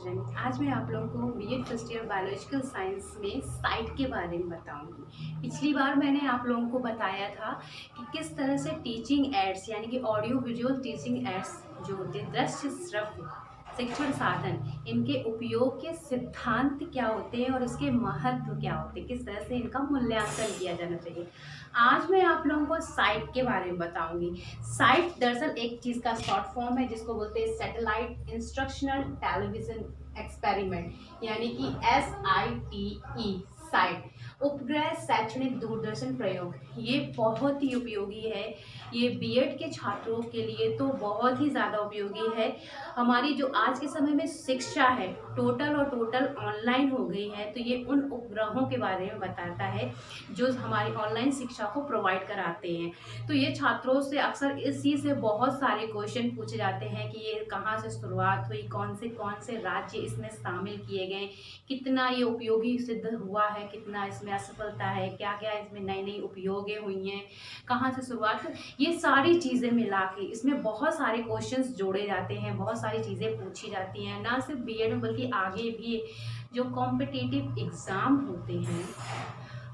Student, आज मैं आप लोगों को BEd first year biological science में साइट के बारे में बताऊंगी। पिछली बार मैंने आप लोगों को बताया था कि किस तरह से टीचिंग एड्स यानी कि ऑडियो विजुअल टीचिंग एड्स जो होते हैं, दृश्य श्रव्य शिक्षण साधन, इनके उपयोग के सिद्धांत क्या होते हैं और इसके महत्व क्या होते हैं, किस तरह से इनका मूल्यांकन किया जाना चाहिए। आज मैं आप लोगों को साइट के बारे में बताऊंगी। साइट दरअसल एक चीज़ का शॉर्ट फॉर्म है जिसको बोलते हैं सैटेलाइट इंस्ट्रक्शनल टेलीविजन एक्सपेरिमेंट, यानी कि SITE साइट, उपग्रह शैक्षणिक दूरदर्शन प्रयोग। ये बहुत ही उपयोगी है, ये बीएड के छात्रों के लिए तो बहुत ही ज़्यादा उपयोगी है। हमारी जो आज के समय में शिक्षा है टोटल ऑनलाइन हो गई है, तो ये उन उपग्रहों के बारे में बताता है जो हमारी ऑनलाइन शिक्षा को प्रोवाइड कराते हैं। तो ये छात्रों से अक्सर इसी से बहुत सारे क्वेश्चन पूछे जाते हैं कि ये कहाँ से शुरुआत हुई, कौन से राज्य इसमें शामिल किए गए, कितना ये उपयोगी सिद्ध हुआ है, कितना इसमें असफलता है, क्या क्या इसमें नई नई उपयोगें हुई हैं, कहाँ से शुरुआत। ये सारी चीज़ें मिला के इसमें बहुत सारे क्वेश्चंस जोड़े जाते हैं, बहुत सारी चीज़ें पूछी जाती हैं, ना सिर्फ बीएड में बल्कि आगे भी जो कॉम्पिटिटिव एग्ज़ाम होते हैं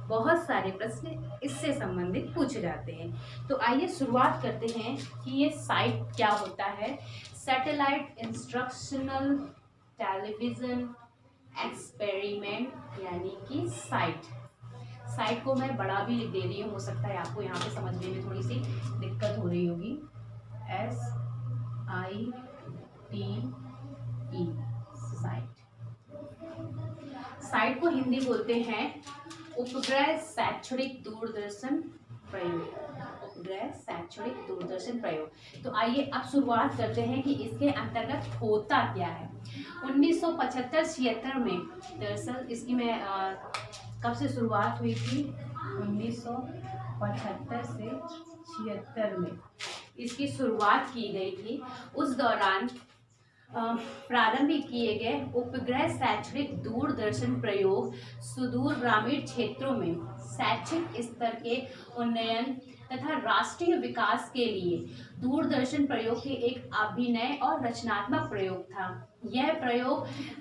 बहुत सारे प्रश्न इससे संबंधित पूछे जाते हैं। तो आइए शुरुआत करते हैं कि ये साइट क्या होता है। सैटेलाइट इंस्ट्रक्शनल टेलीविज़न एक्सपेरिमेंट यानी कि साइट। साइट को मैं बड़ा भी लिख दे रही हूँ, हो सकता है आपको यहाँ पे समझने में थोड़ी सी दिक्कत हो रही होगी। SITE site. साइट को हिंदी बोलते हैं उपग्रह शैक्षणिक दूरदर्शन प्रयोग। उपग्रह शैक्षणिक दूरदर्शन प्रयोग। तो आइए अब शुरुआत करते हैं कि इसके अंतर्गत होता क्या है। 1975-76 में दरअसल इसकी मैं कब से शुरुआत हुई थी, 1975 से 76 में इसकी शुरुआत की गई थी। उस दौरान प्रारंभिक किए गए उपग्रह शैक्षणिक दूरदर्शन प्रयोग सुदूर ग्रामीण क्षेत्रों में शैक्षिक स्तर के उन्नयन तथा राष्ट्रीय विकास के लिए दूरदर्शन प्रयोग के एक अभिनय और रचनात्मक प्रयोग था। यह प्रयोग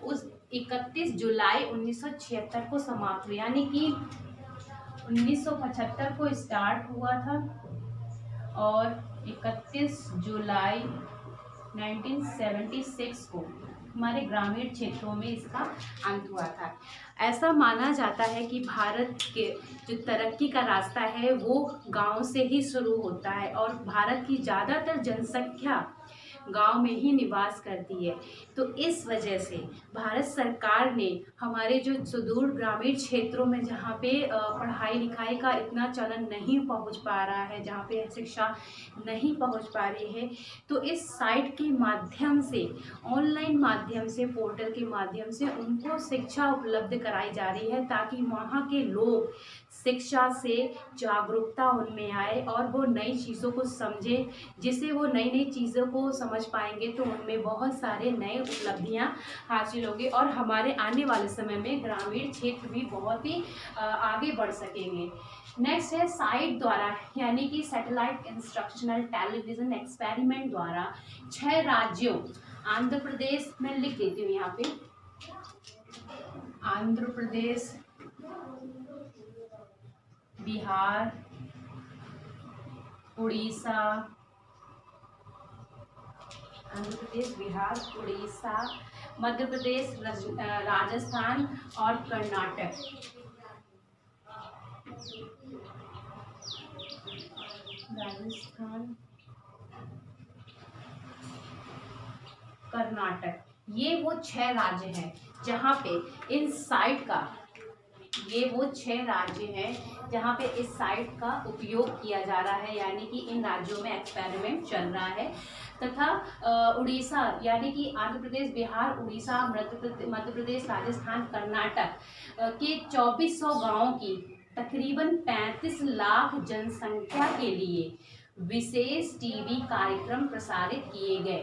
उस 31 जुलाई 1976 को समाप्त हुआ, यानी कि 1975 को स्टार्ट हुआ था और 31 जुलाई 1976 को हमारे ग्रामीण क्षेत्रों में इसका अंत हुआ था। ऐसा माना जाता है कि भारत के जो तरक्की का रास्ता है वो गांव से ही शुरू होता है और भारत की ज़्यादातर जनसंख्या गांव में ही निवास करती है। तो इस वजह से भारत सरकार ने हमारे जो सुदूर ग्रामीण क्षेत्रों में जहाँ पे पढ़ाई लिखाई का इतना चलन नहीं पहुँच पा रहा है, जहाँ पे शिक्षा नहीं पहुँच पा रही है, तो इस साइट के माध्यम से, ऑनलाइन माध्यम से, पोर्टल के माध्यम से उनको शिक्षा उपलब्ध कराई जा रही है ताकि वहाँ के लोग शिक्षा से जागरूकता उनमें आए और वो नई चीज़ों को समझें। जिससे वो नई नई चीज़ों को समझ पाएंगे तो उनमें बहुत सारे नए उपलब्धियां हासिल होंगी और हमारे आने वाले समय में ग्रामीण क्षेत्र भी बहुत ही आगे बढ़ सकेंगे। नेक्स्ट है साइट द्वारा, यानी कि सैटेलाइट इंस्ट्रक्शनल टेलीविज़न एक्सपेरिमेंट द्वारा 6 राज्यों, आंध्र प्रदेश, मैं लिख देती हूँ यहाँ पे, आंध्र प्रदेश, बिहार, उड़ीसा, आंध्र प्रदेश, बिहार, उड़ीसा, मध्य प्रदेश, राजस्थान और कर्नाटक। राजस्थान, कर्नाटक, ये वो 6 राज्य हैं जहाँ पे इन साइट का, ये वो 6 राज्य हैं जहाँ पे इस साइट का उपयोग किया जा रहा है, यानी कि इन राज्यों में एक्सपेरिमेंट चल रहा है। तथा उड़ीसा, यानी कि आंध्र प्रदेश, बिहार, उड़ीसा, मध्य प्रदेश, राजस्थान, कर्नाटक के 2400 गाँवों की तकरीबन 35 लाख जनसंख्या के लिए विशेष टीवी कार्यक्रम प्रसारित किए गए।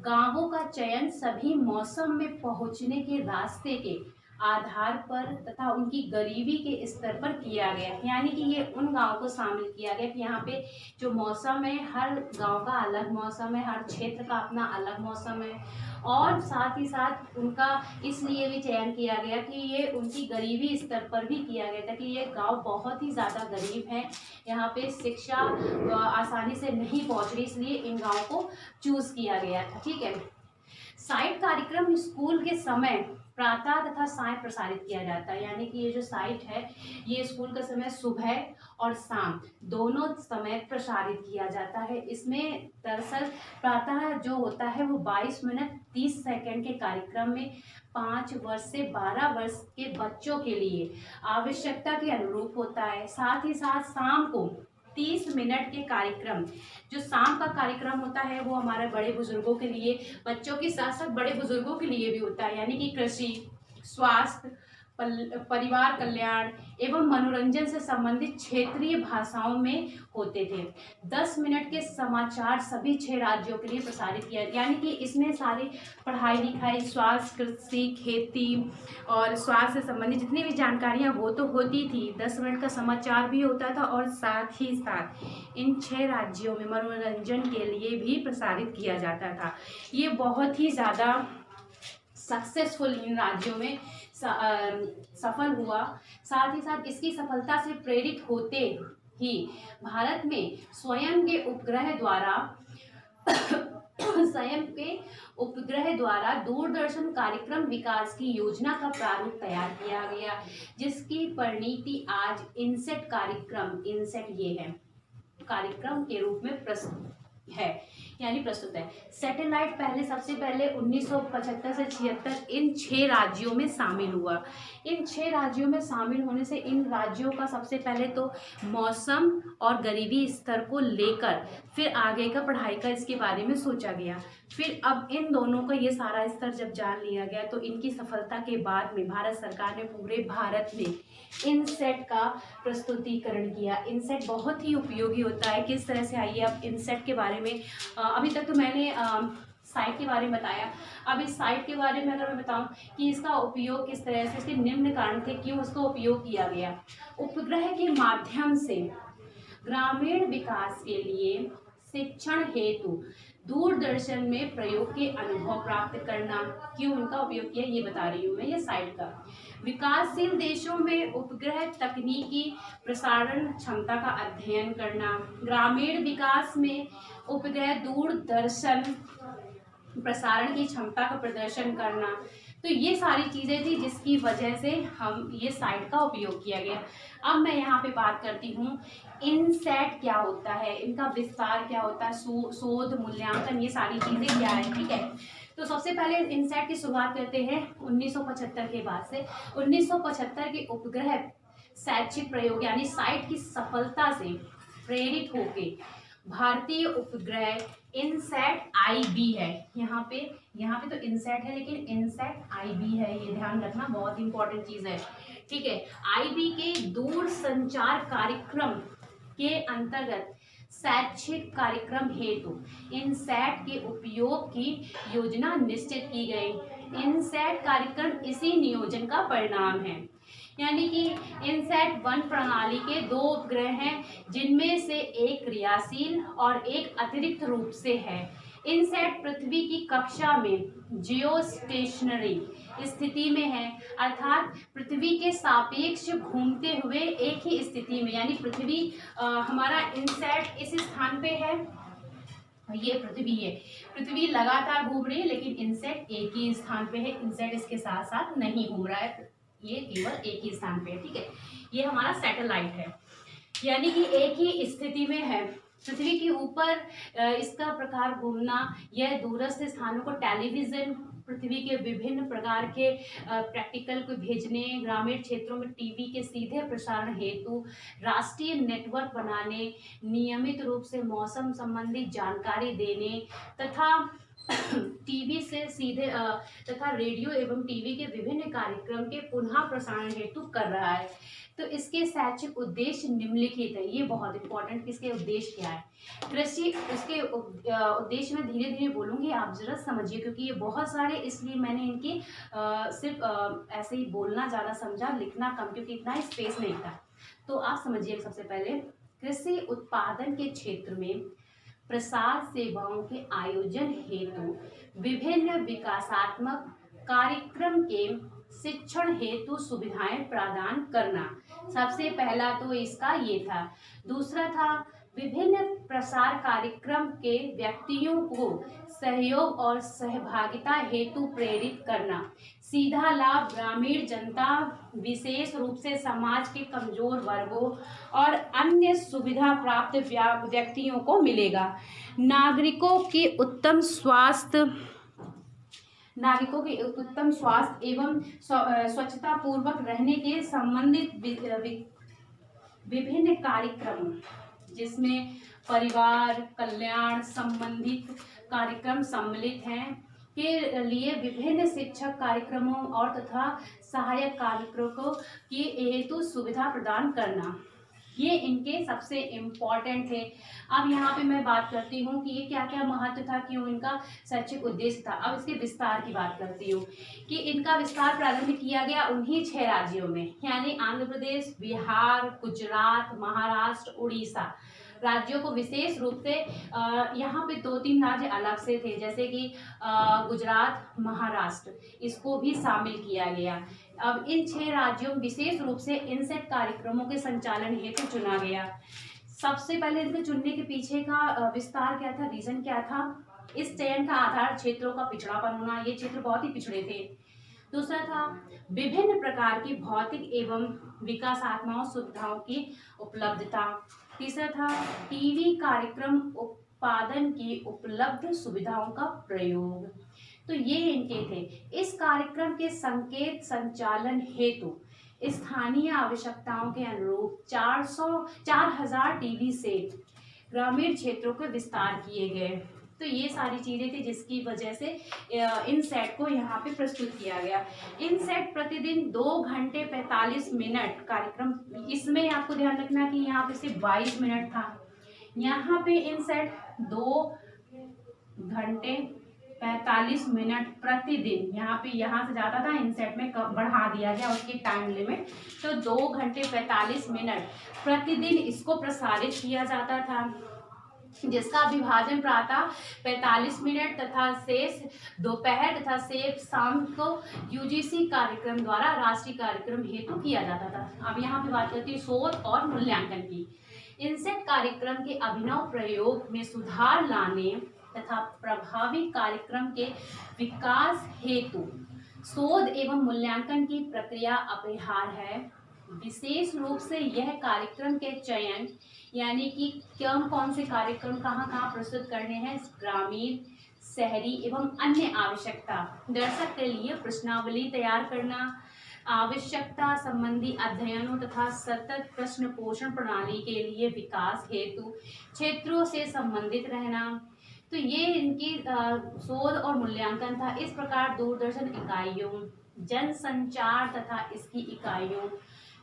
गांवों का चयन सभी मौसम में पहुंचने के रास्ते के आधार पर तथा उनकी गरीबी के स्तर पर किया गया। यानी कि ये उन गाँव को शामिल किया गया कि यहाँ पे जो मौसम है, हर गाँव का अलग मौसम है, हर क्षेत्र का अपना अलग मौसम है, और साथ ही साथ उनका इसलिए भी चयन किया गया कि ये उनकी गरीबी स्तर पर भी किया गया था कि ये गांव बहुत ही ज़्यादा गरीब है, यहाँ पे शिक्षा आसानी से नहीं पहुंच रही, इसलिए इन गाँव को चूज़ किया गया था। ठीक है। साइट कार्यक्रम स्कूल के समय प्रातः तथा साय प्रसारित किया जाता है। यानी कि ये जो साइट है, ये स्कूल का समय सुबह और शाम दोनों समय प्रसारित किया जाता है। इसमें दरअसल प्रातः जो होता है वो 22 मिनट 30 सेकंड के कार्यक्रम में 5 वर्ष से 12 वर्ष के बच्चों के लिए आवश्यकता के अनुरूप होता है। साथ ही साथ शाम को 30 मिनट के कार्यक्रम, जो शाम का कार्यक्रम होता है वो हमारे बड़े बुजुर्गों के लिए, बच्चों के साथ साथ बड़े बुजुर्गों के लिए भी होता है। यानी कि कृषि, स्वास्थ्य, परिवार कल्याण एवं मनोरंजन से संबंधित क्षेत्रीय भाषाओं में होते थे। 10 मिनट के समाचार सभी 6 राज्यों के लिए प्रसारित किया। यानी कि इसमें सारी पढ़ाई लिखाई, स्वास्थ्य, कृषि, खेती और स्वास्थ्य से संबंधित जितनी भी जानकारियां वो तो होती थी, 10 मिनट का समाचार भी होता था, और साथ ही साथ इन 6 राज्यों में मनोरंजन के लिए भी प्रसारित किया जाता था। ये बहुत ही ज़्यादा सक्सेसफुल इन राज्यों में सफल हुआ। साथ ही साथ इसकी सफलता से प्रेरित होते ही भारत में स्वयं के उपग्रह द्वारा दूरदर्शन कार्यक्रम विकास की योजना का प्रारूप तैयार किया गया, जिसकी परिणति आज इनसेट कार्यक्रम, इनसेट ये है कार्यक्रम के रूप में प्रस्तुत है। सैटेलाइट सबसे पहले 1975 से 76 इन 6 राज्यों में शामिल हुआ। इन 6 राज्यों में शामिल होने से इन राज्यों का सबसे पहले तो मौसम और गरीबी स्तर को लेकर फिर आगे का पढ़ाई का इसके बारे में सोचा गया। फिर अब इन दोनों का ये सारा स्तर जब जान लिया गया तो इनकी सफलता के बाद में भारत सरकार ने पूरे भारत में इनसेट का प्रस्तुतिकरण किया। इनसेट बहुत ही उपयोगी होता है। किस तरह से, आइए अब इनसेट के बारे में, अभी तक तो मैंने साइट के बारे में बताया। अब इस साइट के बारे में अगर मैं बताऊं कि इसका उपयोग किस तरह से, इसके निम्न कारण थे क्यों उसका उपयोग किया गया। उपग्रह के माध्यम से ग्रामीण विकास के लिए शिक्षण हेतु दूरदर्शन में प्रयोग के अनुभव प्राप्त करना। क्यों उनका उपयोग किया ये बता रही हूँ मैं, ये साइट का। विकासशील देशों में उपग्रह तकनीकी प्रसारण क्षमता का अध्ययन करना। ग्रामीण विकास में उपग्रह दूरदर्शन प्रसारण की क्षमता का प्रदर्शन करना। तो ये सारी चीज़ें थी जिसकी वजह से हम ये साइट का उपयोग किया गया। अब मैं यहाँ पे बात करती हूँ इनसेट क्या होता है, इनका विस्तार क्या होता है, शोध, मूल्यांकन, ये सारी चीज़ें क्या है। ठीक है, तो सबसे पहले इनसेट की शुरुआत करते हैं 1975 के बाद से। 1975 के उपग्रह शैक्षिक प्रयोग यानी साइट की सफलता से प्रेरित होके भारतीय उपग्रह इनसेट IB है। यहाँ पे तो इनसेट है लेकिन इनसेट IB है, ये ध्यान रखना, बहुत इंपॉर्टेंट चीज है। ठीक है, IB के दूर संचार कार्यक्रम के अंतर्गत शैक्षिक कार्यक्रम हेतु इनसेट के उपयोग की योजना निश्चित की गई। इनसेट कार्यक्रम इसी नियोजन का परिणाम है। यानी कि इनसेट 1 प्रणाली के 2 उपग्रह हैं, जिनमें से एक क्रियाशील और एक अतिरिक्त रूप से है। इनसेट पृथ्वी की कक्षा में जियोस्टेशनरी स्थिति में है, अर्थात पृथ्वी के सापेक्ष घूमते हुए एक ही स्थिति में। यानी पृथ्वी, हमारा इनसेट इस स्थान पे है, ये पृथ्वी है, पृथ्वी लगातार घूम रही है लेकिन इनसेट एक ही स्थान पे है। इनसेट इसके साथ साथ नहीं घूम रहा है, ये केवल एक ही स्थान पे है। ठीक है, ये हमारा सैटेलाइट है, यानी कि एक ही स्थिति में है। पृथ्वी के ऊपर इसका प्रकार घूमना, यह दूरस्थ स्थानों को टेलीविजन, पृथ्वी के विभिन्न प्रकार के प्रैक्टिकल को भेजने, ग्रामीण क्षेत्रों में टीवी के सीधे प्रसारण हेतु, राष्ट्रीय नेटवर्क बनाने, नियमित रूप से मौसम संबंधी जानकारी देने तथा टीवी से सीधे तथा रेडियो एवं टीवी के विभिन्न कार्यक्रम के पुनः प्रसारण हेतु कर रहा है। तो इसके शैक्षिक उद्देश्य निम्नलिखित है। ये बहुत इंपॉर्टेंट, इसके उद्देश्य क्या है। कृषि, उसके उद्देश्य में धीरे धीरे बोलूंगी, आप जरा समझिए, क्योंकि ये बहुत सारे, इसलिए मैंने इनकी सिर्फ ऐसे ही बोलना ज़्यादा समझा, लिखना कम, क्योंकि इतना स्पेस नहीं था। तो आप समझिए, सबसे पहले कृषि उत्पादन के क्षेत्र में प्रसार सेवाओं के आयोजन हेतु विभिन्न विकासात्मक कार्यक्रम के शिक्षण हेतु सुविधाएं प्रदान करना। सबसे पहला तो इसका ये था। दूसरा था विभिन्न प्रसार कार्यक्रम के व्यक्तियों को सहयोग और सहभागिता हेतु प्रेरित करना। सीधा लाभ ग्रामीण जनता, विशेष रूप से समाज के कमजोर वर्गों और अन्य सुविधा प्राप्त व्यक्तियों को मिलेगा। नागरिकों की उत्तम स्वास्थ्य एवं स्वच्छता पूर्वक रहने के संबंधित विभिन्न कार्यक्रम, जिसमें परिवार कल्याण संबंधित कार्यक्रम सम्मिलित हैं, के लिए विभिन्न शिक्षक कार्यक्रमों और तथा सहायक कार्यक्रमों की हेतु सुविधा प्रदान करना। ये इनके सबसे इम्पॉर्टेंट थे। अब यहाँ पे मैं बात करती हूँ कि ये क्या क्या महत्व था, क्यों इनका शैक्षिक उद्देश्य था। अब इसके विस्तार की बात करती हूँ कि इनका विस्तार प्रारंभ किया गया उन्हीं 6 राज्यों में, यानी आंध्र प्रदेश, बिहार, गुजरात, महाराष्ट्र, उड़ीसा राज्यों को विशेष रूप से यहाँ पे 2-3 राज्य अलग से थे, जैसे कि गुजरात, महाराष्ट्र, इसको भी शामिल किया गया। अब इन 6 राज्यों में विशेष रूप से इनसेट कार्यक्रमों के संचालन हेतु चुना गया। सबसे पहले इनके चुनने के पीछे का विस्तार क्या था, रीजन क्या था? इस चयन का आधार क्षेत्रों का पिछड़ापन होना, ये क्षेत्र बहुत ही पिछड़े थे। दूसरा था विभिन्न प्रकार की भौतिक एवं विकासात्मक सुविधाओं की उपलब्धता। तीसरा था टीवी कार्यक्रम उत्पादन की उपलब्ध सुविधाओं का प्रयोग। तो ये इनके थे। इस कार्यक्रम के संकेत संचालन हेतु स्थानीय आवश्यकताओं के अनुरूप 4000 टीवी सेट ग्रामीण क्षेत्रों के विस्तार किए गए। तो ये सारी चीज़ें थी जिसकी वजह से इन सेट को यहाँ पे प्रस्तुत किया गया। इन सेट प्रतिदिन 2 घंटे 45 मिनट कार्यक्रम, इसमें आपको ध्यान रखना कि यहाँ पे सिर्फ 22 मिनट था। यहाँ पे इन सेट 2 घंटे 45 मिनट प्रतिदिन, यहाँ पे यहाँ से ज़्यादा था, इन सेट में बढ़ा दिया गया उसकी टाइम लिमिट। तो 2 घंटे 45 मिनट प्रतिदिन इसको प्रसारित किया जाता था, जिसका विभाजन प्रातः 45 मिनट तथा शेष दोपहर तथा शेष शाम को यूजीसी कार्यक्रम द्वारा राष्ट्रीय कार्यक्रम हेतु किया जाता था। अब यहाँ पे बात करती है शोध और मूल्यांकन की। इनसेट कार्यक्रम के अभिनव प्रयोग में सुधार लाने तथा प्रभावी कार्यक्रम के विकास हेतु शोध एवं मूल्यांकन की प्रक्रिया अपरिहार्य है। विशेष रूप से यह कार्यक्रम के चयन, यानी कि कौन से कार्यक्रम कहाँ प्रस्तुत करने हैं, ग्रामीण, शहरी एवं अन्य आवश्यकता दर्शक के लिए प्रश्नावली तैयार करना, आवश्यकता संबंधी अध्ययनों तथा सतत प्रश्न पोषण प्रणाली के लिए विकास हेतु क्षेत्रों से संबंधित रहना। तो ये इनकी शोध और मूल्यांकन था। इस प्रकार दूरदर्शन इकाइयों, जनसंचार तथा इसकी इकाइयों,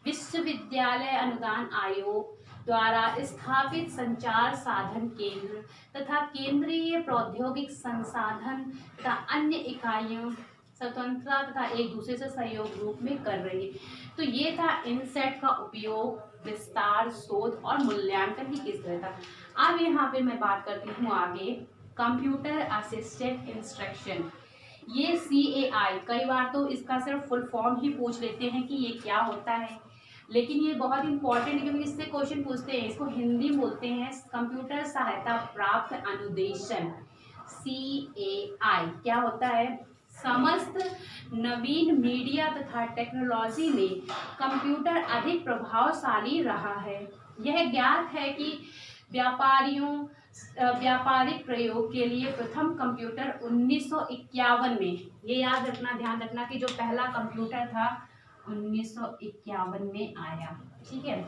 विश्वविद्यालय अनुदान आयोग द्वारा स्थापित संचार साधन केंद्र तथा केंद्रीय प्रौद्योगिक संसाधन तथा अन्य इकाइयों स्वतंत्रता तथा एक दूसरे से सहयोग रूप में कर रही है। तो ये था इनसेट का उपयोग, विस्तार, शोध और मूल्यांकन की किस तरह था। अब यहाँ पे मैं बात करती हूँ आगे कंप्यूटर असिस्टेड इंस्ट्रक्शन। ये CAI, कई बार तो इसका सिर्फ फुल फॉर्म ही पूछ लेते हैं कि ये क्या होता है, लेकिन ये बहुत इंपॉर्टेंट है क्योंकि इससे क्वेश्चन पूछते हैं। इसको हिंदी बोलते हैं कंप्यूटर सहायता प्राप्त अनुदेशन। CAI क्या होता है? समस्त नवीन मीडिया तथा टेक्नोलॉजी में कंप्यूटर अधिक प्रभावशाली रहा है। यह ज्ञात है कि व्यापारिक प्रयोग के लिए प्रथम कंप्यूटर 1951 में, ये याद रखना, ध्यान रखना कि जो पहला कंप्यूटर था 1951 में आया, ठीक है,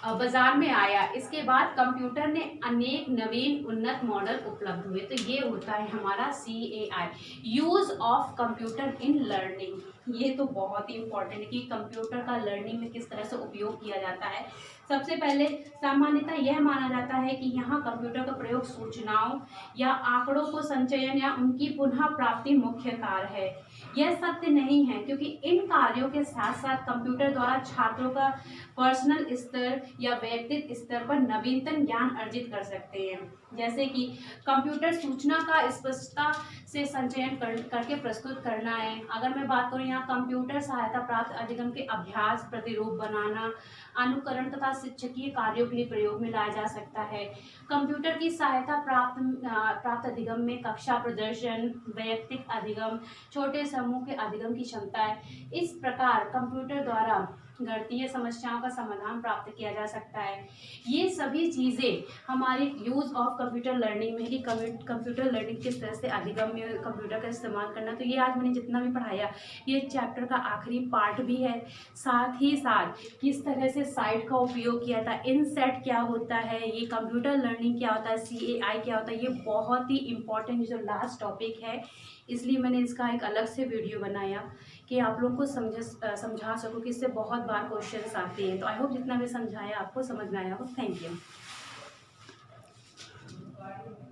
बाजार में आया। इसके बाद कंप्यूटर ने अनेक नवीन उन्नत मॉडल उपलब्ध हुए। तो ये होता है हमारा CAI, use of computer in learning. ये तो बहुत ही इंपॉर्टेंट है कि कंप्यूटर का लर्निंग में किस तरह से उपयोग किया जाता है। सबसे पहले सामान्यतः यह माना जाता है कि यहाँ कंप्यूटर का प्रयोग सूचनाओं या आंकड़ों को संचयन या उनकी पुनः प्राप्ति मुख्य कार्य है। यह सत्य नहीं है, क्योंकि इन कार्यों के साथ साथ कंप्यूटर द्वारा छात्रों का पर्सनल स्तर या व्यक्तिगत स्तर पर नवीनतम ज्ञान अर्जित कर सकते हैं। जैसे कि कंप्यूटर सूचना का स्पष्टता से संचयन करके प्रस्तुत करना है। अगर मैं बात करूँ यहाँ कंप्यूटर सहायता प्राप्त अधिगम के अभ्यास, प्रतिरूप बनाना, अनुकरण तथा शिक्षकीय कार्यों के लिए प्रयोग में लाया जा सकता है। कंप्यूटर की सहायता प्राप्त अधिगम में कक्षा प्रदर्शन, वैयक्तिक अधिगम, छोटे समूह के अधिगम की क्षमता है। इस प्रकार कंप्यूटर द्वारा गणितीय समस्याओं का समाधान प्राप्त किया जा सकता है। ये सभी चीज़ें हमारे यूज़ ऑफ कंप्यूटर लर्निंग में, कि कंप्यूटर लर्निंग किस तरह से अधिगम में कंप्यूटर का इस्तेमाल करना। तो ये आज मैंने जितना भी पढ़ाया, ये चैप्टर का आखिरी पार्ट भी है। साथ ही साथ किस तरह से साइट का उपयोग किया था, इनसेट क्या होता है, ये कंप्यूटर लर्निंग क्या होता है, CAI क्या होता है, ये बहुत ही इम्पॉर्टेंट जो लास्ट टॉपिक है, इसलिए मैंने इसका एक अलग से वीडियो बनाया कि आप लोगों को समझा सकूँ कि इससे बहुत बार क्वेश्चंस आते हैं। तो आई होप जितना भी समझाया आपको समझ में आया हो। Thank you.